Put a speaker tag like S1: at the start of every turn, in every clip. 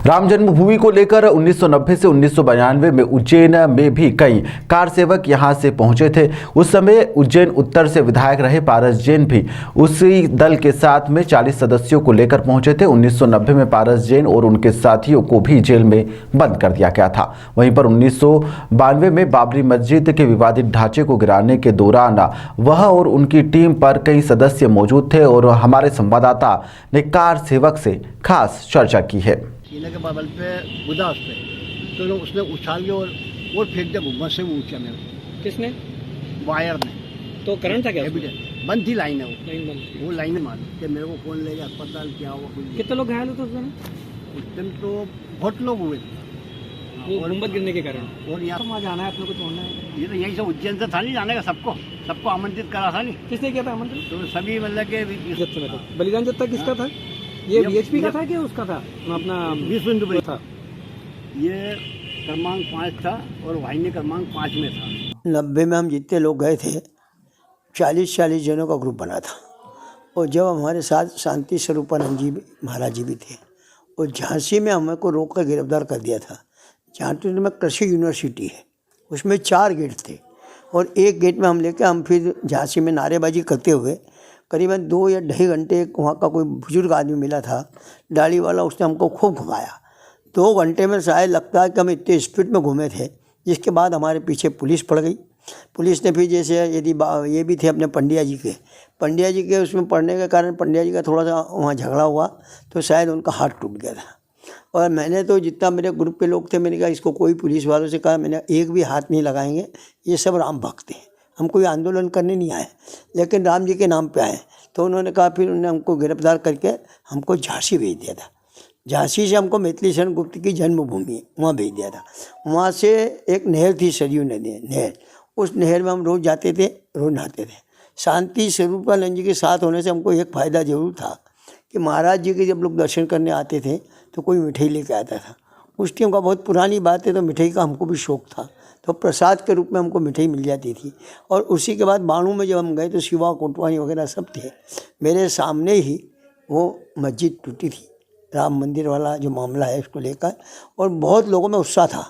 S1: राम जन्मभूमि को लेकर 1990 से 1992 में उज्जैन में भी कई कार सेवक यहां से पहुंचे थे। उस समय उज्जैन उत्तर से विधायक रहे पारस जैन भी उसी दल के साथ में 40 सदस्यों को लेकर पहुंचे थे। 1990 में पारस जैन और उनके साथियों को भी जेल में बंद कर दिया गया था। वहीं पर 1992 में बाबरी मस्जिद के विवादित ढांचे को गिराने के दौरान वह और उनकी टीम पर कई सदस्य मौजूद थे और हमारे संवाददाता ने कार सेवक से खास चर्चा की है।
S2: टीले के बगल पे गुदा उस पर तो उसने उछाल के और फेंक दिया गुम्बद से ऊंचा मेरे को।
S3: किसने?
S2: वायर ने।
S3: तो करंट था क्या?
S2: बंद थी लाइन है
S3: वो
S2: लाइन मार के मेरे को कौन ले गया अस्पताल क्या हुआ कुछ।
S3: कितने लोग घायल हुए थे
S2: उस दिन तो बहुत लोग हुए
S3: वो गुम्बद गिरने के कारण।
S2: और यहाँ
S3: वहाँ जाना है अपने को छोड़ना है।
S2: ये तो यहीं से उज्जैन से था नहीं जाने का, सबको आमंत्रित करा था नहीं।
S3: किसने किया था आमंत्रित?
S2: तो सभी मतलब के
S3: जत्थे में तो बलिदान जत्था किसका था? ये बीएचपी का था कि उसका था अपना
S2: 20 मिनट
S3: था?
S2: ये क्रमांक 5 था और वाहिनी क्रमांक 5 में था।
S4: 90 में हम जितने लोग गए थे 40 जनों का ग्रुप बना था। और जब हमारे साथ शांति स्वरूपानंद जी महाराज जी भी थे और झांसी में हमें को रोक कर गिरफ्तार कर दिया था। झांसी में कृषि यूनिवर्सिटी है, उसमें 4 गेट थे और एक गेट में हम लेकर हम फिर झांसी में नारेबाजी करते हुए करीबन 2 या 2.5 घंटे वहाँ का कोई बुजुर्ग आदमी मिला था दाढ़ी वाला, उसने हमको खूब घुमाया। 2 घंटे में शायद लगता है कि हम इतने स्पीड में घूमे थे, जिसके बाद हमारे पीछे पुलिस पड़ गई। पुलिस ने फिर जैसे यदि ये भी थे अपने पंड्या जी के उसमें पड़ने के कारण पंड्या जी का थोड़ा सा वहाँ झगड़ा हुआ तो शायद उनका हाथ टूट गया था। और मैंने तो जितना मेरे ग्रुप के लोग थे मैंने कहा इसको कोई पुलिस वालों से कहा मैंने एक भी हाथ नहीं लगाएंगे, ये सब राम भक्त हैं, हम कोई आंदोलन करने नहीं आए लेकिन राम जी के नाम पे आए। तो उन्होंने कहा फिर उन्होंने हमको गिरफ्तार करके हमको झांसी भेज दिया था। झांसी से हमको मैथिली शरण गुप्त की जन्मभूमि वहाँ भेज दिया था। वहाँ से एक नहर थी सरयू नदी नहर, उस नहर में हम रोज़ जाते थे, रोज़ नहाते थे। शांति स्वरूपानंद जी के साथ होने से हमको एक फ़ायदा ज़रूर था कि महाराज जी के जब लोग दर्शन करने आते थे तो कोई मिठाई लेके आता था। उस टाइम का बहुत पुरानी बात है तो मिठाई का हमको भी शौक़ था, तो प्रसाद के रूप में हमको मिठाई मिल जाती थी। और उसी के बाद बाणू में जब हम गए तो शिवा कोटवानी वगैरह सब थे। मेरे सामने ही वो मस्जिद टूटी थी, राम मंदिर वाला जो मामला है उसको लेकर, और बहुत लोगों में उत्साह था।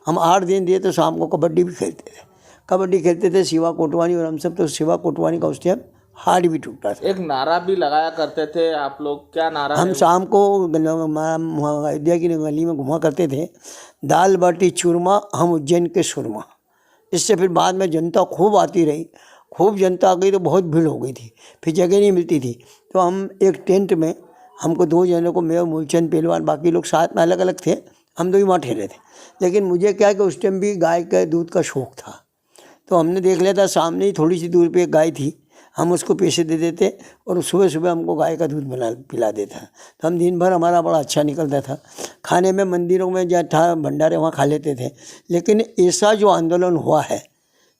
S4: हम 8 दिन दिए तो शाम को कबड्डी भी खेलते थे शिवा कोटवानी और हम सब। तो शिवा कोटवानी का उस टाइम हार्ट भी टूटा था।
S5: एक नारा भी लगाया करते थे आप लोग, क्या नारा?
S4: हम शाम को अयोध्या की गली में घुमा करते थे, दाल बाटी चूरमा हम उज्जैन के सुरमा। इससे फिर बाद में जनता खूब आती रही, खूब जनता आ गई तो बहुत भीड़ हो गई थी, फिर जगह नहीं मिलती थी। तो हम एक टेंट में हमको 2 जनों को, मैं मूलचंद पहलवान, बाकी लोग साथ में अलग अलग थे, हम 2 ही वहाँ ठहरे थे। लेकिन मुझे क्या है कि उस टाइम भी गाय के दूध का शौक़ था, तो हमने देख लिया था सामने ही थोड़ी सी दूर पे एक गाय थी, हम उसको पैसे दे देते और सुबह सुबह हमको गाय का दूध पिला देता। तो हम दिन भर हमारा बड़ा अच्छा निकलता था। खाने में मंदिरों में जहाँ था भंडारे वहाँ खा लेते थे। लेकिन ऐसा जो आंदोलन हुआ है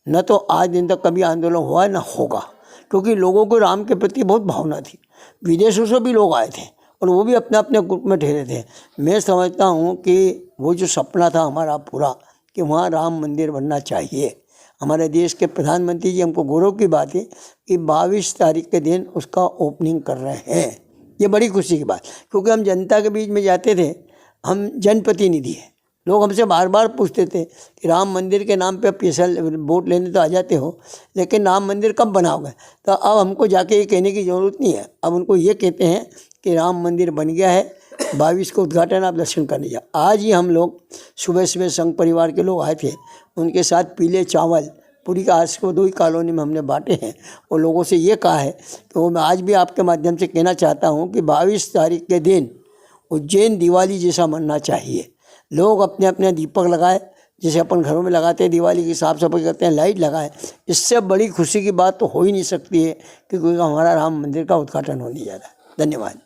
S4: न तो आज दिन तक कभी आंदोलन हुआ है न होगा, क्योंकि लोगों को राम के प्रति बहुत भावना थी। विदेशों से भी लोग आए थे और वो भी अपने अपने ग्रुप में ठहरे थे। मैं समझता हूँ कि वो जो सपना था हमारा पूरा कि वहाँ राम मंदिर बनना चाहिए। हमारे देश के प्रधानमंत्री जी, हमको गौरव की बात है कि 22 तारीख के दिन उसका ओपनिंग कर रहे हैं। ये बड़ी खुशी की बात, क्योंकि हम जनता के बीच में जाते थे, हम जनप्रतिनिधि हैं। लोग हमसे बार बार पूछते थे कि राम मंदिर के नाम पे पैसा वोट लेने तो आ जाते हो, लेकिन राम मंदिर कब बनाओगे? तो अब हमको जाके ये कहने की ज़रूरत नहीं है, अब उनको ये कहते हैं कि राम मंदिर बन गया है, 22 को उद्घाटन, आप दर्शन करने जाओ। आज ही हम लोग सुबह संघ परिवार के लोग आए थे, उनके साथ पीले चावल पूरी का आज को 2 ही कॉलोनी में हमने बांटे हैं और लोगों से ये कहा है कि वो मैं आज भी आपके माध्यम से कहना चाहता हूँ कि 22 तारीख के दिन उज्जैन दिवाली जैसा मनना चाहिए। लोग अपने अपने दीपक लगाए, जैसे अपन घरों में लगाते हैं, दिवाली की साफ़ सफाई करते हैं, लाइट लगाए। इससे बड़ी खुशी की बात तो हो ही नहीं सकती है कि कोई हमारा राम मंदिर का उद्घाटन होने जा रहा है। धन्यवाद।